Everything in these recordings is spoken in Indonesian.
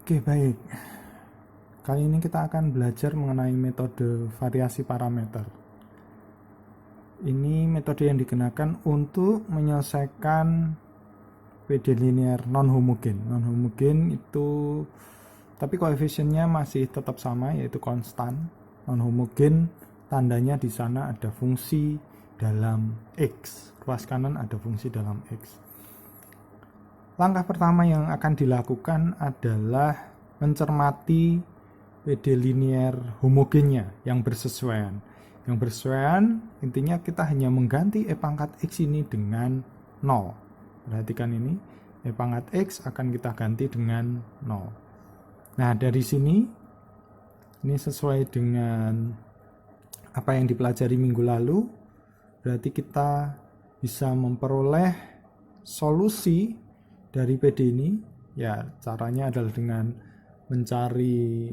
Oke, baik. Kali ini kita akan belajar mengenai metode variasi parameter. Ini metode yang digunakan untuk menyelesaikan PD linear non-homogen. Non-homogen itu, tapi koefisiennya masih tetap sama, yaitu konstan. Non-homogen tandanya di sana ada fungsi dalam X. Ruas kanan ada fungsi dalam X. Langkah pertama yang akan dilakukan adalah mencermati PD linear homogennya yang bersesuaian. Yang bersesuaian intinya kita hanya mengganti E pangkat X ini dengan 0. Perhatikan ini, E pangkat X akan kita ganti dengan 0. Nah, dari sini ini sesuai dengan apa yang dipelajari minggu lalu, berarti kita bisa memperoleh solusi dari PD ini. Ya, caranya adalah dengan mencari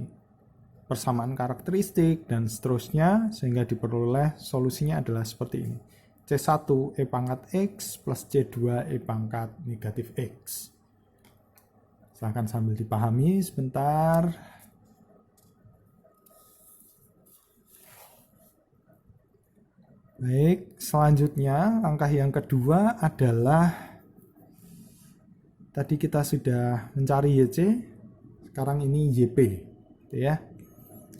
persamaan karakteristik dan seterusnya, sehingga diperoleh solusinya adalah seperti ini. C1 E pangkat X plus C2 E pangkat negatif X. Silahkan sambil dipahami sebentar. Baik, selanjutnya langkah yang kedua adalah tadi kita sudah mencari YC, sekarang ini YP, gitu ya.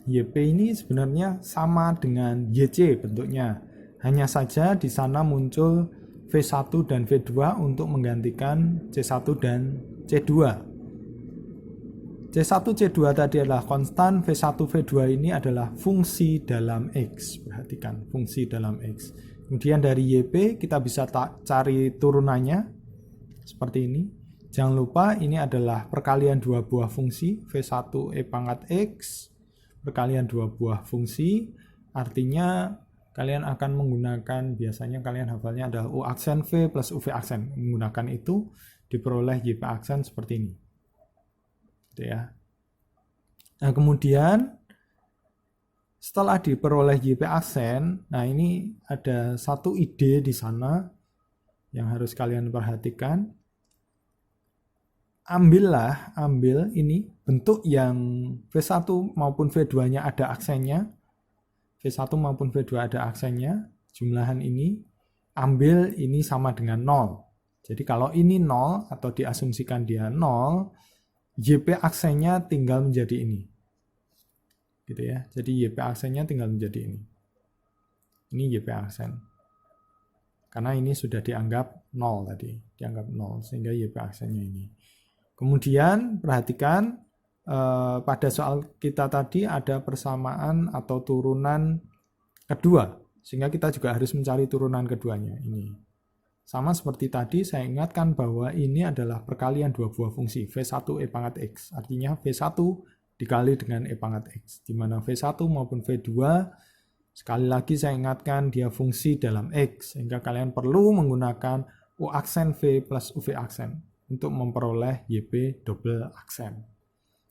YP ini sebenarnya sama dengan YC bentuknya, hanya saja di sana muncul V1 dan V2 untuk menggantikan C1 dan C2. C1, C2 tadi adalah konstan, V1, V2 ini adalah fungsi dalam X. Perhatikan, fungsi dalam X. Kemudian dari YP kita bisa cari turunannya seperti ini. Jangan lupa ini adalah perkalian dua buah fungsi, V1 E pangkat X, perkalian dua buah fungsi, artinya kalian akan menggunakan, biasanya kalian hafalnya adalah U aksen V plus UV aksen. Menggunakan itu diperoleh YP aksen seperti ini. Gitu ya. Nah, kemudian setelah diperoleh YP aksen, nah ini ada satu ide di sana yang harus kalian perhatikan. Ambil ini bentuk yang V1 maupun V2-nya ada aksennya. V1 maupun V2 ada aksennya. Jumlahan ini, ambil ini sama dengan 0. Jadi kalau ini 0 atau diasumsikan dia 0, YP aksennya tinggal menjadi ini. Gitu ya. Jadi YP aksennya tinggal menjadi ini. Ini YP aksen. Karena ini sudah dianggap 0 tadi. Dianggap 0, sehingga YP aksennya ini. Kemudian perhatikan pada soal kita tadi ada persamaan atau turunan kedua, sehingga kita juga harus mencari turunan keduanya. Ini sama seperti tadi, saya ingatkan bahwa ini adalah perkalian dua buah fungsi V1 E pangkat X, artinya V1 dikali dengan E pangkat X, di mana V1 maupun V2 sekali lagi saya ingatkan dia fungsi dalam X, sehingga kalian perlu menggunakan U aksen V plus UV aksen untuk memperoleh YP double aksen.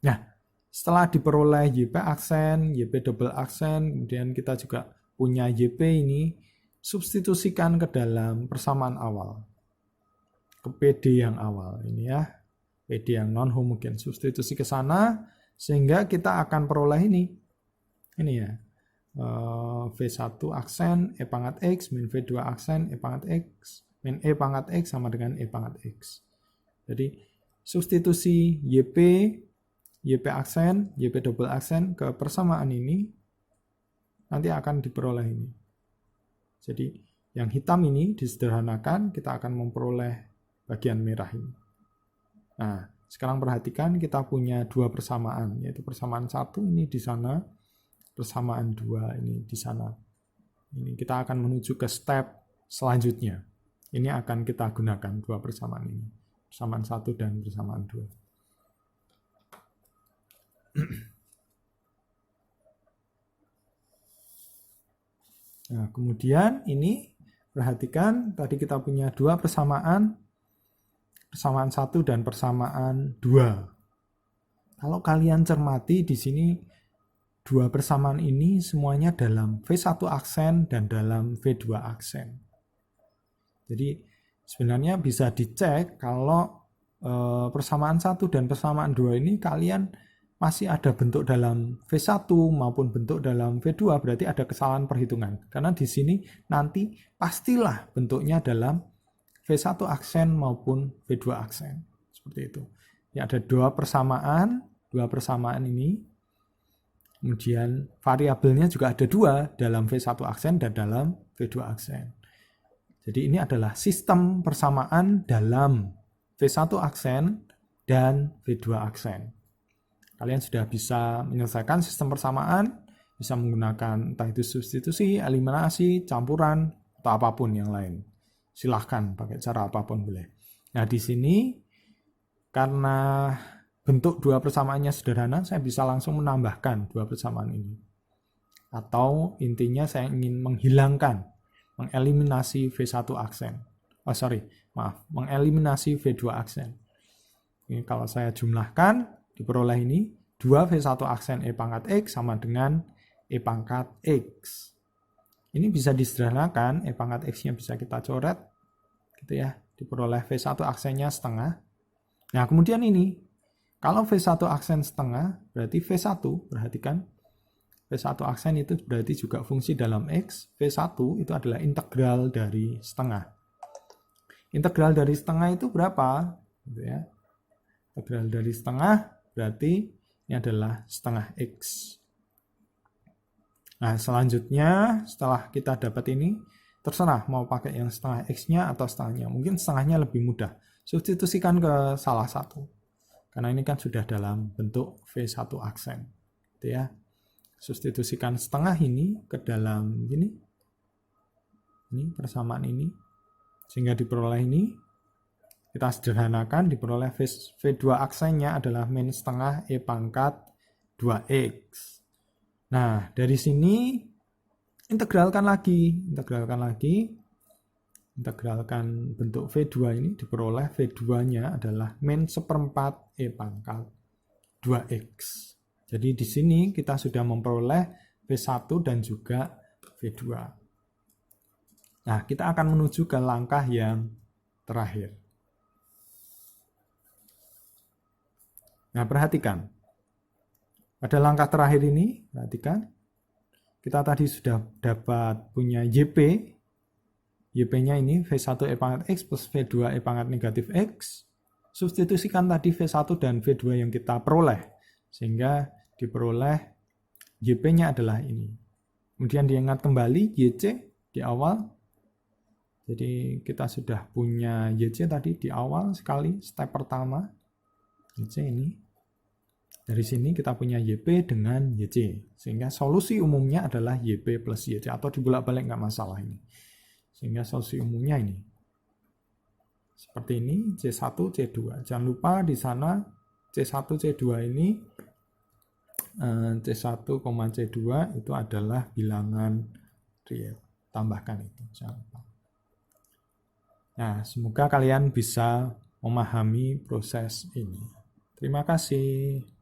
Nah, setelah diperoleh YP aksen, YP double aksen, kemudian kita juga punya YP ini, substitusikan ke dalam persamaan awal. Ke PD yang awal ini ya. PD yang non-homogen. Substitusi ke sana, sehingga kita akan peroleh ini. Ini ya. V1 aksen, E pangkat X, min V2 aksen, E pangkat X, min E pangkat X sama dengan E pangkat X. Jadi substitusi YP aksen, YP double aksen ke persamaan ini nanti akan diperoleh ini. Jadi yang hitam ini disederhanakan, kita akan memperoleh bagian merah ini. Nah, sekarang perhatikan kita punya dua persamaan, yaitu persamaan satu ini di sana, persamaan dua ini di sana. Ini kita akan menuju ke step selanjutnya. Ini akan kita gunakan dua persamaan ini. Persamaan 1 dan persamaan 2. Nah, kemudian ini perhatikan tadi kita punya dua persamaan 1 dan persamaan 2. Kalau kalian cermati di sini dua persamaan ini semuanya dalam V1 aksen dan dalam V2 aksen. Jadi sebenarnya bisa dicek kalau persamaan 1 dan persamaan 2 ini kalian masih ada bentuk dalam V1 maupun bentuk dalam V2, berarti ada kesalahan perhitungan. Karena di sini nanti pastilah bentuknya dalam V1 aksen maupun V2 aksen. Seperti itu. Ya, ada dua persamaan ini. Kemudian variabelnya juga ada dua, dalam V1 aksen dan dalam V2 aksen. Jadi ini adalah sistem persamaan dalam V1 aksen dan V2 aksen. Kalian sudah bisa menyelesaikan sistem persamaan, bisa menggunakan entah itu substitusi, eliminasi, campuran, atau apapun yang lain. Silahkan pakai cara apapun boleh. Nah, di sini karena bentuk dua persamaannya sederhana, saya bisa langsung menambahkan dua persamaan ini. Atau intinya saya ingin mengeliminasi V1 aksen. Mengeliminasi V2 aksen. Ini kalau saya jumlahkan, diperoleh ini 2 V1 aksen E pangkat X sama dengan E pangkat X. Ini bisa disederhanakan, E pangkat X-nya bisa kita coret, gitu ya, diperoleh V1 aksennya setengah. Nah, kemudian ini, kalau V1 aksen setengah, berarti V1, perhatikan, V1 aksen itu berarti juga fungsi dalam X, V1 itu adalah integral dari setengah. Integral dari setengah itu berapa? Gitu ya. Integral dari setengah berarti ini adalah setengah X. Nah, selanjutnya setelah kita dapat ini, terserah mau pakai yang setengah X-nya atau setengahnya. Mungkin setengahnya lebih mudah. Substitusikan ke salah satu. Karena ini kan sudah dalam bentuk V1 aksen. Gitu ya. Substitusikan setengah ini ke dalam ini persamaan ini. Sehingga diperoleh ini. Kita sederhanakan, diperoleh V2 aksennya adalah min setengah E pangkat 2X. Nah, dari sini integralkan bentuk V2 ini, diperoleh V2-nya adalah min seperempat E pangkat 2X. Jadi di sini kita sudah memperoleh V1 dan juga V2. Nah, kita akan menuju ke langkah yang terakhir. Nah, perhatikan. Pada langkah terakhir ini, perhatikan. Kita tadi sudah dapat punya YP. YP-nya ini V1 E pangkat X plus V2 E pangkat negatif X. Substitusikan tadi V1 dan V2 yang kita peroleh. Sehingga diperoleh YP-nya adalah ini. Kemudian diingat kembali YC di awal. Jadi kita sudah punya YC tadi di awal sekali, step pertama. YC ini. Dari sini kita punya YP dengan YC. Sehingga solusi umumnya adalah YP plus YC. Atau dibolak-balik nggak masalah ini. Sehingga solusi umumnya ini. Seperti ini, C1, C2. Jangan lupa di sana C1, C2 ini, C1, C2 itu adalah bilangan real. Tambahkan itu, jangan lupa. Nah, semoga kalian bisa memahami proses ini. Terima kasih.